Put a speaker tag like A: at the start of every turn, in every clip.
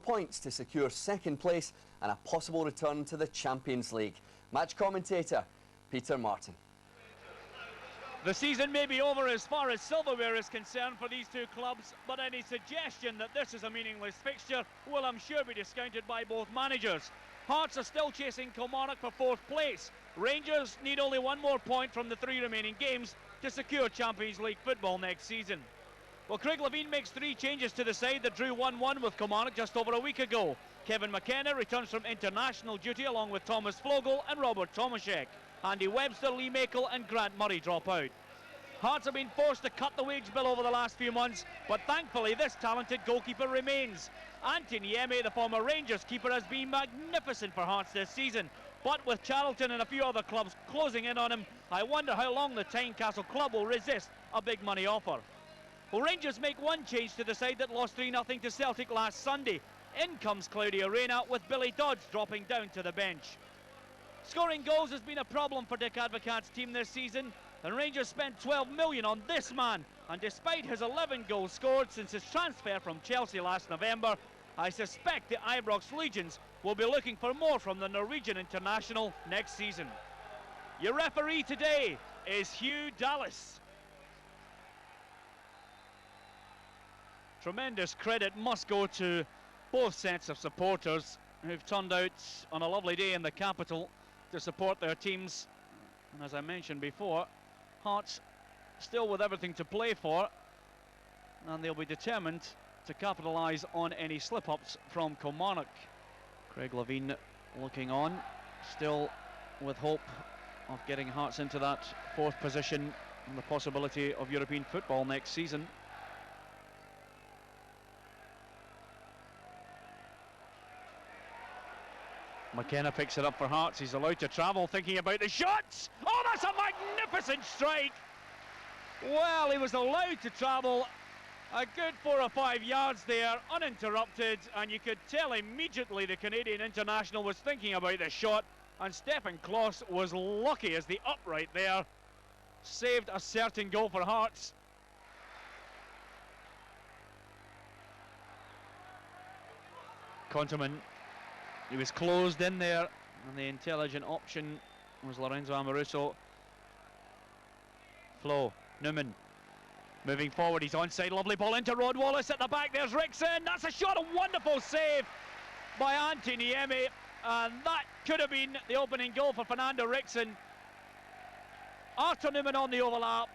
A: points to secure second place and a possible return to the Champions League. Match commentator Peter Martin.
B: The season may be over as far as silverware is concerned for these two clubs, but any suggestion that this is a meaningless fixture will, I'm sure, be discounted by both managers. Hearts are still chasing Kilmarnock for fourth place. Rangers need only one more point from the 3 remaining games to secure Champions League football next season. Well, Craig Levein makes 3 changes to the side that drew 1-1 with Kilmarnock just over a week ago. Kevin McKenna returns from international duty along with Thomas Flogel and Robert Tomaszek. Andy Webster, Lee Makel and Grant Murray drop out. Hearts have been forced to cut the wage bill over the last few months, but thankfully this talented goalkeeper remains. Anthony Niemi, the former Rangers keeper, has been magnificent for Hearts this season, but with Charlton and a few other clubs closing in on him, I wonder how long the Tynecastle club will resist a big money offer. Well, Rangers make 1 change to the side that lost 3-0 to Celtic last Sunday. In comes Claudio Reyna with Billy Dodds dropping down to the bench. Scoring goals has been a problem for Dick Advocat's team this season, and Rangers spent 12 million on this man, and despite his 11 goals scored since his transfer from Chelsea last November, I suspect the Ibrox Legions will be looking for more from the Norwegian international next season. Your referee today is Hugh Dallas. Tremendous credit must go to both sets of supporters who've turned out on a lovely day in the capital to support their teams. And as I mentioned before, Hearts still with everything to play for, and they'll be determined to capitalise on any slip-ups from Kilmarnock. Craig Levein looking on, still with hope of getting Hearts into that 4th position and the possibility of European football next season. McKenna picks it up for Hearts. He's allowed to travel, thinking about the shots. Oh, that's a magnificent strike. Well, he was allowed to travel a good 4 or 5 yards there, uninterrupted, and you could tell immediately the Canadian international was thinking about the shot, and Stefan Klos was lucky as the upright there saved a certain goal for Hearts. Conterman, he was closed in there, and the intelligent option was Lorenzo Amoruso. Flo, Newman, moving forward, he's onside, lovely ball into Rod Wallace at the back, there's Rickson, that's a shot, a wonderful save by Anthony Niemi, and that could have been the opening goal for Fernando Rickson. Arthur Newman on the overlap,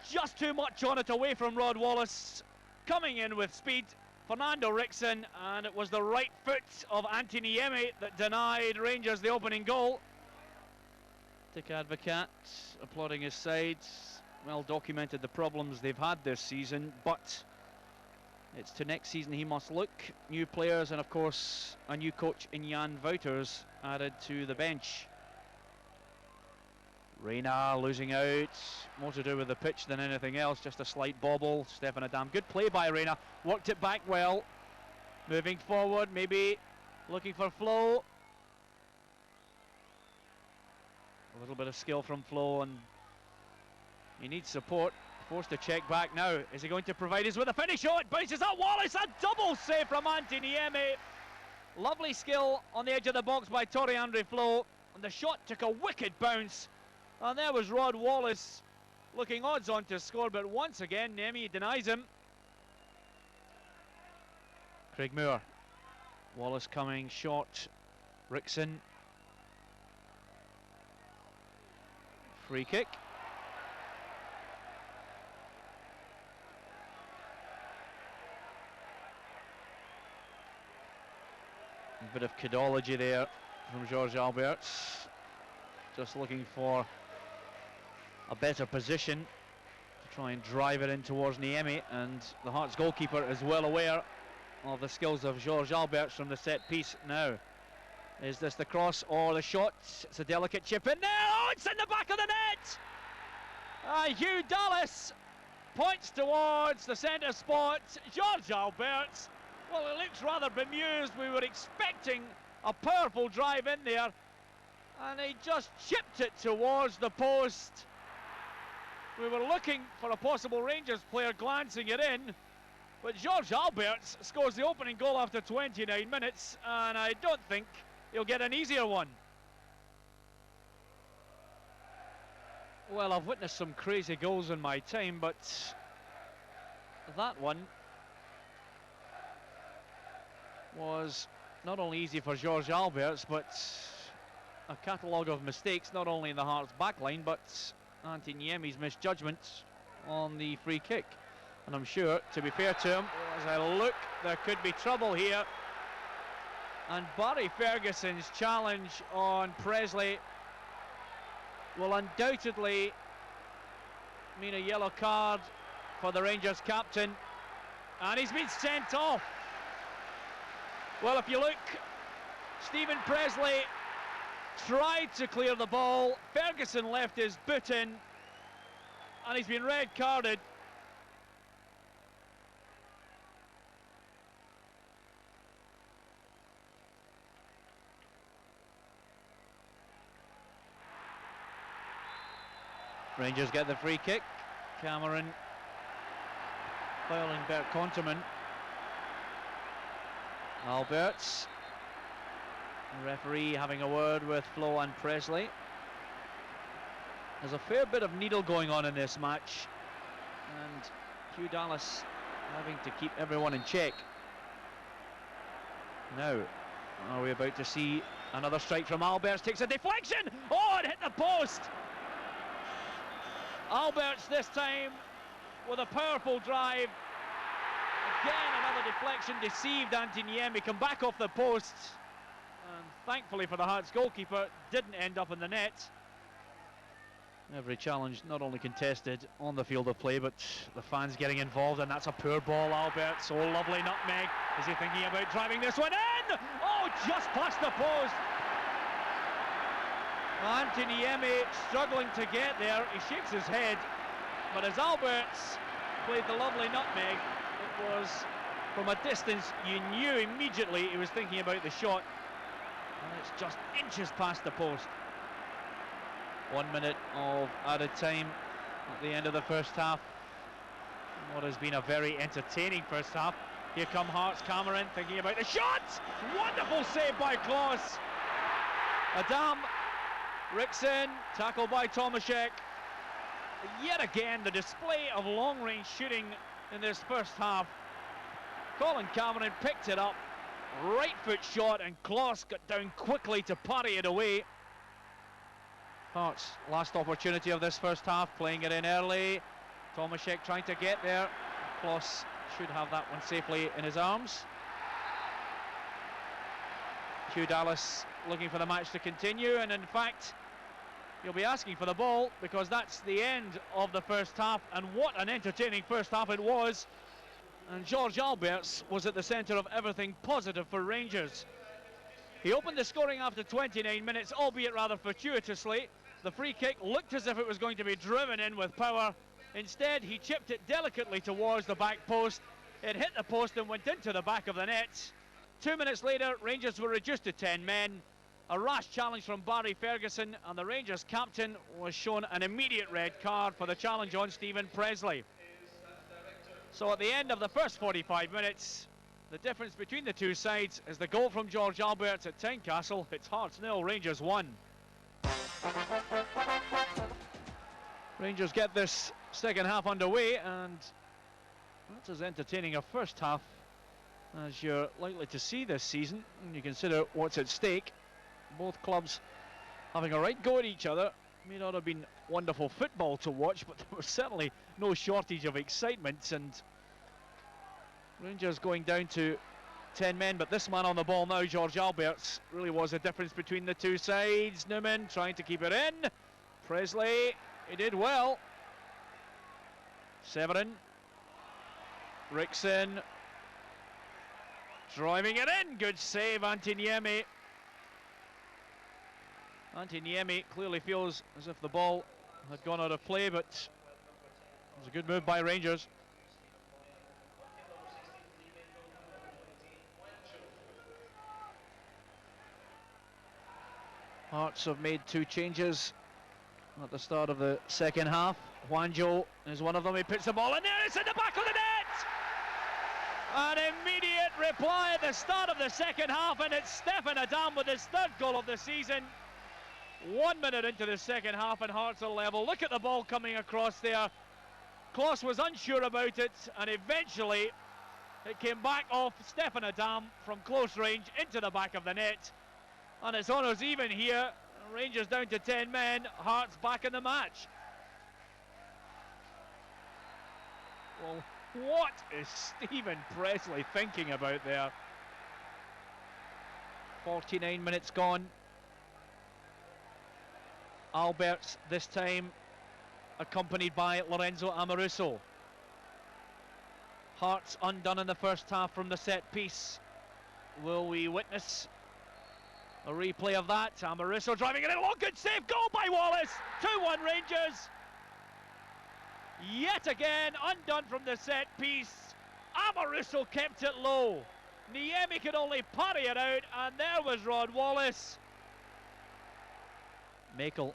B: just too much on it away from Rod Wallace, coming in with speed, Fernando Rickson, and it was the right foot of Anthony Niemi that denied Rangers the opening goal. Dick Advocat applauding his sides, well documented the problems they've had this season, but it's to next season he must look. New players and of course a new coach in Jan Wouters added to the bench. Reyna losing out, more to do with the pitch than anything else, just a slight bobble. Stefan Adam, good play by Reyna, worked it back well. Moving forward, maybe looking for Flo. A little bit of skill from Flo, and he needs support. Forced to check back now. Is he going to provide us with a finish? Oh, it bounces up Wallace, a double save from Anthony Niemi. Lovely skill on the edge of the box by Torre Andre Flo, and the shot took a wicked bounce. And there was Rod Wallace looking odds on to score, but once again Niemi denies him. Craig Moore, Wallace coming short, Rickson, free kick. A bit of kidology there from George Alberts, just looking for a better position to try and drive it in towards Niemi, and the Hearts goalkeeper is well aware of the skills of George Alberts from the set piece. Now, is this the cross or the shot? It's a delicate chip in there. Oh, it's in the back of the net. Hugh Dallas points towards the centre spot. George Alberts, well, it looks rather bemused. We were expecting a powerful drive in there, and he just chipped it towards the post. We were looking for a possible Rangers player glancing it in, But George Alberts scores the opening goal after 29 minutes, and I don't think he'll get an easier one. Well, I've witnessed some crazy goals in my time, but that one was not only easy for George Alberts, but a catalogue of mistakes, not only in the Hearts backline, but Antti Niemi's misjudgments on the free kick. And I'm sure, to be fair to him, as I look, there could be trouble here. And Barry Ferguson's challenge on Pressley will undoubtedly mean a yellow card for the Rangers captain. And he's been sent off. Well, if you look, Steven Pressley tried to clear the ball. Ferguson left his boot in, and he's been red carded. Rangers get the free kick. Cameron fouling Bert Konterman. Alberts. The referee having a word with Flo and Pressley. There's a fair bit of needle going on in this match, and Hugh Dallas having to keep everyone in check. Now, are we about to see another strike from Alberts? Takes a deflection! Oh, it hit the post! Alberts this time with a powerful drive. Again, another deflection, deceived Antti Niemi, come back off the post. And thankfully for the Hearts goalkeeper, didn't end up in the net. Every challenge not only contested on the field of play, but the fans getting involved, and that's a poor ball. Alberts, oh, lovely nutmeg. Is he thinking about driving this one in? Oh, just past the post. Antti Niemi struggling to get there. He shakes his head, but as Alberts played the lovely nutmeg, it was from a distance you knew immediately he was thinking about the shot, and it's just inches past the post. 1 minute of added time at the end of the first half. What has been a very entertaining first half. Here come Hearts. Cameron thinking about the shot. Wonderful save by Klaus. Adam Rickson, tackled by Tomaszek. Yet again, the display of long-range shooting in this first half. Colin Cameron picked it up, right foot shot, and Klaus got down quickly to parry it away. Hearts' last opportunity of this first half, playing it in early. Tomaszek trying to get there. Klaus should have that one safely in his arms. Hugh Dallas looking for the match to continue, and in fact you'll be asking for the ball, because that's the end of the first half, and what an entertaining first half it was. And George Alberts was at the centre of everything positive for Rangers. He opened the scoring after 29 minutes, albeit rather fortuitously. The free kick looked as if it was going to be driven in with power. Instead, he chipped it delicately towards the back post. It hit the post and went into the back of the net. 2 minutes later, Rangers were reduced to 10 men. A rash challenge from Barry Ferguson, and the Rangers captain was shown an immediate red card for the challenge on Steven Pressley. So at the end of the first 45 minutes, the difference between the two sides is the goal from George Alberts at Tynecastle. It's Hearts 0, Rangers 1. Rangers get this second half underway, and that's as entertaining a first half as you're likely to see this season when you consider what's at stake. Both clubs having a right go at each other. May not have been wonderful football to watch, but there was certainly no shortage of excitement, and Rangers going down to 10 men, but this man on the ball now, George Alberts, really was the difference between the two sides. Newman trying to keep it in. Pressley, he did well. Severin. Rickson driving it in. Good save, Antti Niemi. Antti Niemi clearly feels as if the ball had gone out of play, but it was a good move by Rangers. Hearts have made two changes at the start of the second half. Juanjo is one of them. He puts the ball in there. It's in the back of the net. An immediate reply at the start of the second half, and it's Stefan Adam with his third goal of the season. 1 minute into the second half and Hearts are level. Look at the ball coming across there. Kloss was unsure about it, and eventually it came back off Stefan Adam from close range into the back of the net. And it's honours even here. Rangers down to 10 men, Hearts back in the match. Well, what is Stephen Pressley thinking about there? 49 minutes gone. Alberts this time accompanied by Lorenzo Amoruso. Hearts undone in the first half from the set piece. Will we witness a replay of that? Amoruso driving it in, long, good save, goal by Wallace. 2-1 Rangers. Yet again undone from the set piece. Amoruso kept it low. Niemi could only parry it out, and there was Rod Wallace. Makel,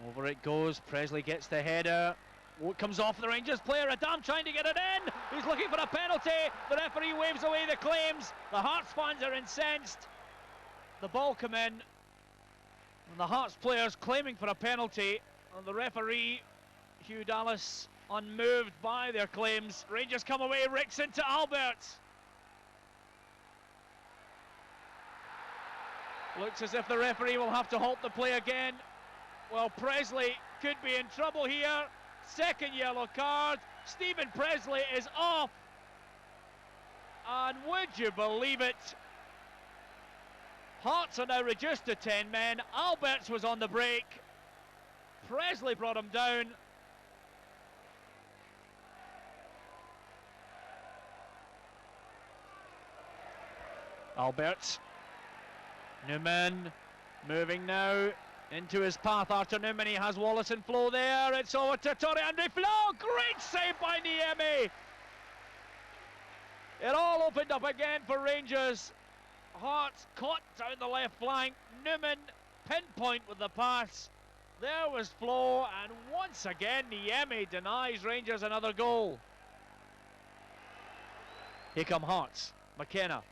B: over it goes. Pressley gets the header. What comes off the Rangers player? Adam trying to get it in. He's looking for a penalty. The referee waves away the claims. The Hearts fans are incensed. The ball come in, and the Hearts players claiming for a penalty, and the referee Hugh Dallas unmoved by their claims. Rangers come away. Rickson to Alberts. Looks as if the referee will have to halt the play again. Well, Pressley could be in trouble here. Second yellow card. Stephen Pressley is off. And would you believe it? Hearts are now reduced to 10 men. Alberts was on the break. Pressley brought him down. Alberts. Newman moving now into his path. Arthur Newman, he has Wallace and Flo there. It's over to Tore Andre Flo. Great save by Niemi. It all opened up again for Rangers. Hearts caught down the left flank. Newman pinpoint with the pass. There was Flo, and once again Niemi denies Rangers another goal. Here come Hearts. McKenna.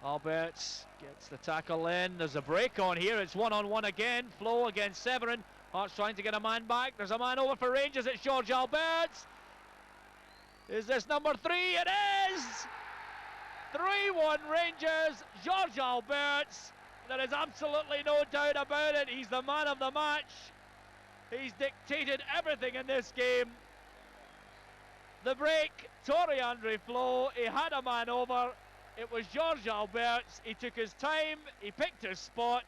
B: Alberts gets the tackle in. There's a break on here. It's one-on-one again. Flo against Severin. Hearts trying to get a man back. There's a man over for Rangers. It's George Alberts. Is this number 3? It is! 3-1 Rangers. George Alberts. There is absolutely no doubt about it. He's the man of the match. He's dictated everything in this game. The break, Tore Andre Flo. He had a man over. It was George Alberts. He took his time, he picked his spot,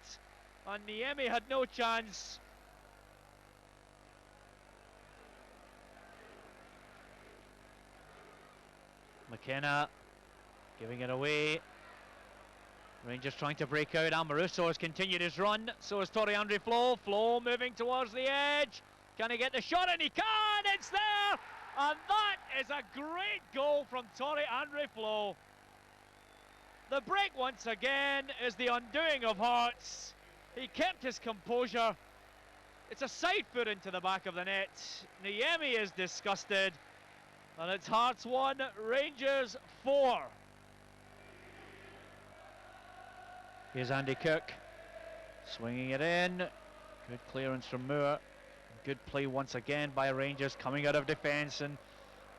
B: and Niemi had no chance. McKenna giving it away. Rangers trying to break out. Amoruso has continued his run. So has Tore Andre Flo. Flo moving towards the edge. Can he get the shot? And he can! It's there! And that is a great goal from Tore Andre Flo. The break once again is the undoing of Hearts. He kept his composure. It's a side foot into the back of the net. Niemi is disgusted. And it's Hearts 1, Rangers 4. Here's Andy Cook. Swinging it in. Good clearance from Moore. Good play once again by Rangers coming out of defence. And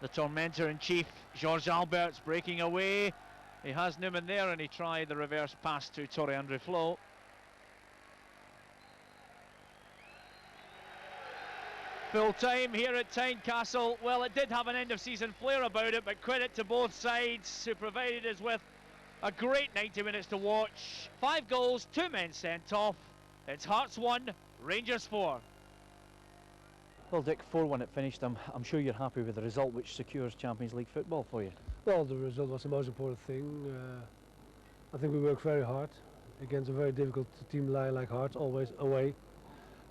B: the tormentor-in-chief, George Alberts, breaking away. He has Newman there, and he tried the reverse pass to Tore Andre Flo. Full time here at Tynecastle. Well, it did have an end of season flair about it, but credit to both sides who provided us with a great 90 minutes to watch. 5 goals, 2 men sent off. It's Hearts 1, Rangers 4.
C: Well, Dick, 4-1 it finished. I'm sure you're happy with the result, which secures Champions League football for you.
D: Well, the result was the most important thing. I think we worked very hard against a very difficult team like Hearts, always away.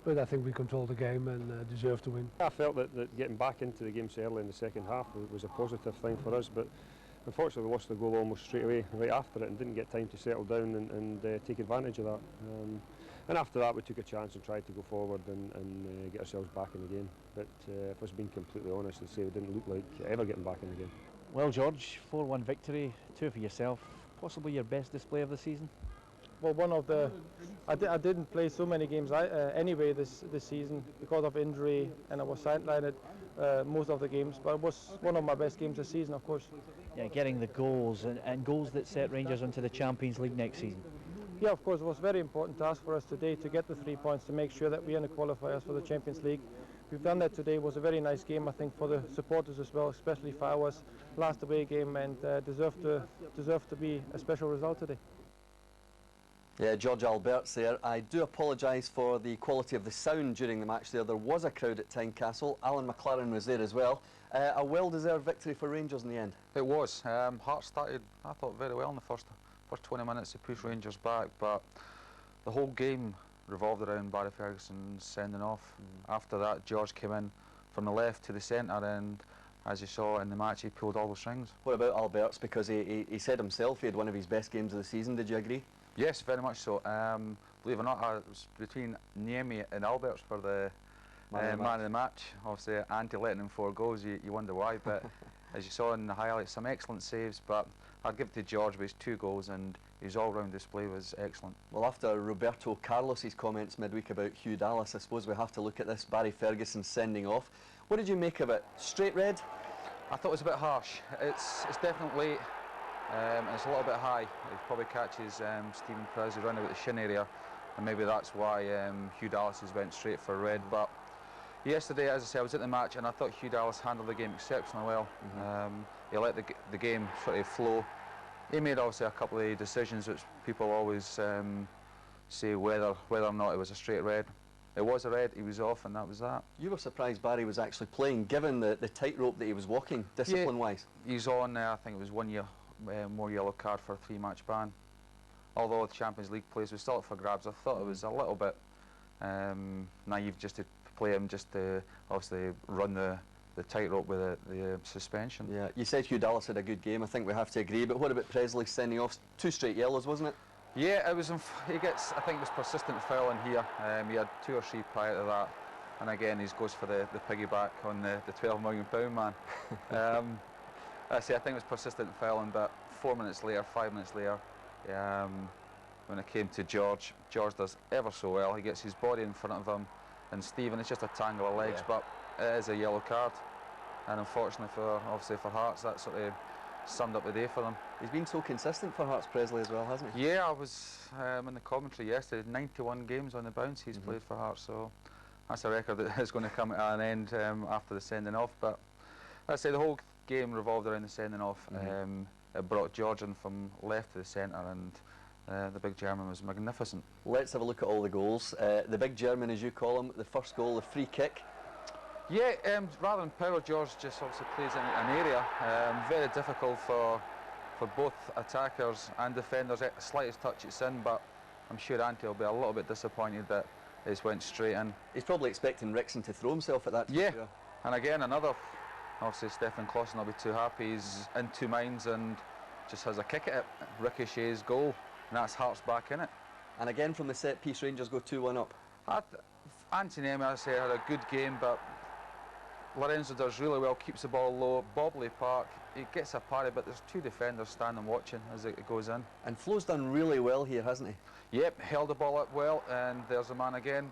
D: But I think we controlled the game and deserved to win.
E: I felt that getting back into the game so early in the second half was a positive thing for us, but unfortunately we lost the goal almost straight away, right after it, and didn't get time to settle down and take advantage of that. And after that we took a chance and tried to go forward and get ourselves back in the game. But if I was being completely honest, I'd say we didn't look like ever getting back in the game.
C: Well, George, 4-1 victory, 2 for yourself. Possibly your best display of the season?
F: Well, one of the, I didn't play so many games anyway this season because of injury, and I was sidelined most of the games. But it was one of my best games this season, of course.
C: Yeah, getting the goals and goals that set Rangers into the Champions League next season.
F: Yeah, of course, it was a very important task for us today to get the 3 points to make sure that we are in the qualifiers for the Champions League. We've done that today. It was a very nice game, I think, for the supporters as well, especially for ours last away game, and deserved to be a special result today.
A: Yeah, George Albert's there. I do apologise for the quality of the sound during the match there. There was a crowd at Tynecastle. Alan McLaren was there as well. A well-deserved victory for Rangers in the end.
G: It was. Hearts started, I thought, very well in the first 20 minutes to push Rangers back, but the whole game revolved around Barry Ferguson sending off. After that, George came in from the left to the centre, and as you saw in the match, he pulled all the strings.
A: What about Albert's? Because he said himself he had one of his best games of the season. Did you agree?
G: Yes, very much so. Believe it or not, it was between Niemi and Alberts for the man of the match. Obviously, Ante letting him 4 goals, you wonder why, but as you saw in the highlights, some excellent saves, but I'd give it to George with his 2 goals, and his all-round display was excellent. Well,
A: after Roberto Carlos's comments midweek about Hugh Dallas, I suppose we have to look at this Barry Ferguson sending off. What did you make of it? Straight red?
G: I thought it was a bit harsh. It's definitely late. It's a little bit high. It probably catches Stephen Presley around about the shin area, and maybe that's why Hugh Dallas has went straight for red. But yesterday, as I said, I was at the match, and I thought Hugh Dallas handled the game exceptionally well. He let the game sort of flow. He made obviously a couple of decisions which people always say whether or not it was a straight red. It was a red, he was off, and that was that.
A: You were surprised Barry was actually playing, given the tightrope that he was walking, discipline-wise.
G: Yeah, he's on, I think it was 1 year more yellow card for a 3-match ban. Although the Champions League place was still up for grabs, I thought it was a little bit naive just to play him, just to obviously run the tightrope with the suspension.
A: Yeah, you said Hugh Dallas had a good game, I think we have to agree, but what about Presley sending off 2 straight yellows, wasn't it?
G: Yeah, it was. He gets, I think it was persistent fouling here. He had 2 or 3 prior to that, and again he goes for the piggyback on the £12 million man. I think it was persistent fouling, but 4 minutes later, 5 minutes later, when it came to George does ever so well. He gets his body in front of him, and Stephen, it's just a tangle of legs, but it is a yellow card, and unfortunately for Hearts, that sort of summed up the day for them.
A: He's been so consistent for Hearts, Presley, as well, hasn't he?
G: Yeah, I was in the commentary yesterday. 91 games on the bounce he's played for Hearts, so that's a record that is going to come at an end after the sending off. But I'd say the whole game revolved around the sending off. It brought George in from left to the centre, and the big German was magnificent.
A: Let's have a look at all the goals. The big German, as you call him, the first goal, the free kick.
G: Yeah, rather than power, George just obviously plays in an area. Very difficult for both attackers and defenders. Slightest touch it's in, but I'm sure Ante will be a little bit disappointed that it's went straight in.
A: He's probably expecting Rickson to throw himself at that.
G: Yeah, and again another, obviously Stefan Clausen will be too happy. He's in 2 minds and just has a kick at it. Ricochet's goal, and that's Hearts back in it.
A: And again from the set piece, Rangers go 2-1 up.
G: Ante Niemi, I say, had a good game, but Lorenzo does really well, keeps the ball low. Bobley Park, he gets a parry, but there's 2 defenders standing watching as it goes in.
A: And Flo's done really well here, hasn't he?
G: Yep, held the ball up well, and there's a man again.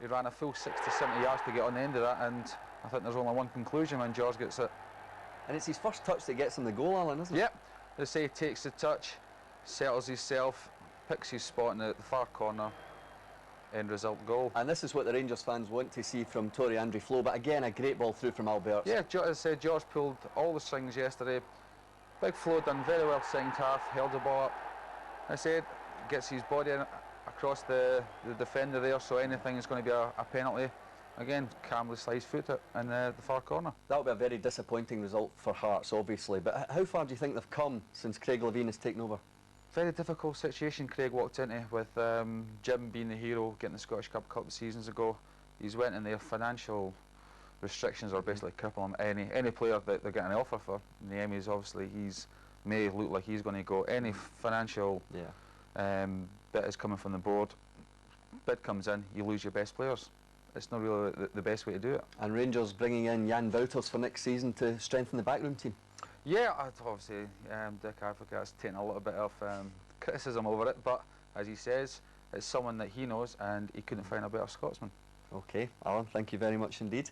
G: He ran a full 60, 70 yards to get on the end of that, and I think there's only one conclusion when George gets it.
A: And it's his first touch that gets him the goal, Alan, isn't it?
G: Yep, they say he takes the touch, settles himself, picks his spot in the far corner. End result goal.
A: And this is what the Rangers fans want to see from Tore André Flo, but again a great ball through from Alberts.
G: Yeah, as I said, George pulled all the strings yesterday. Big Flo done very well second half, held the ball up. I said, gets his body in, across the defender there, so anything is going to be a penalty. Again, calmly slice foot it in the far corner.
A: That'll be a very disappointing result for Hearts, obviously, but how far do you think they've come since Craig Levein has taken over?
G: Very difficult situation Craig walked into, with Jim being the hero, getting the Scottish Cup a couple of seasons ago. He's went in there, financial restrictions are basically crippling him. Any player that they're getting an offer for. Niemi's obviously, may look like he's going to go. Any financial bit is coming from the board. Bid comes in, you lose your best players. It's not really the best way to do it.
A: And Rangers bringing in Jan Wouters for next season to strengthen the backroom team.
G: Yeah, obviously Dick Advocaat's taken a little bit of criticism over it, but as he says, it's someone that he knows and he couldn't find a better Scotsman.
A: Okay, Alan, thank you very much indeed.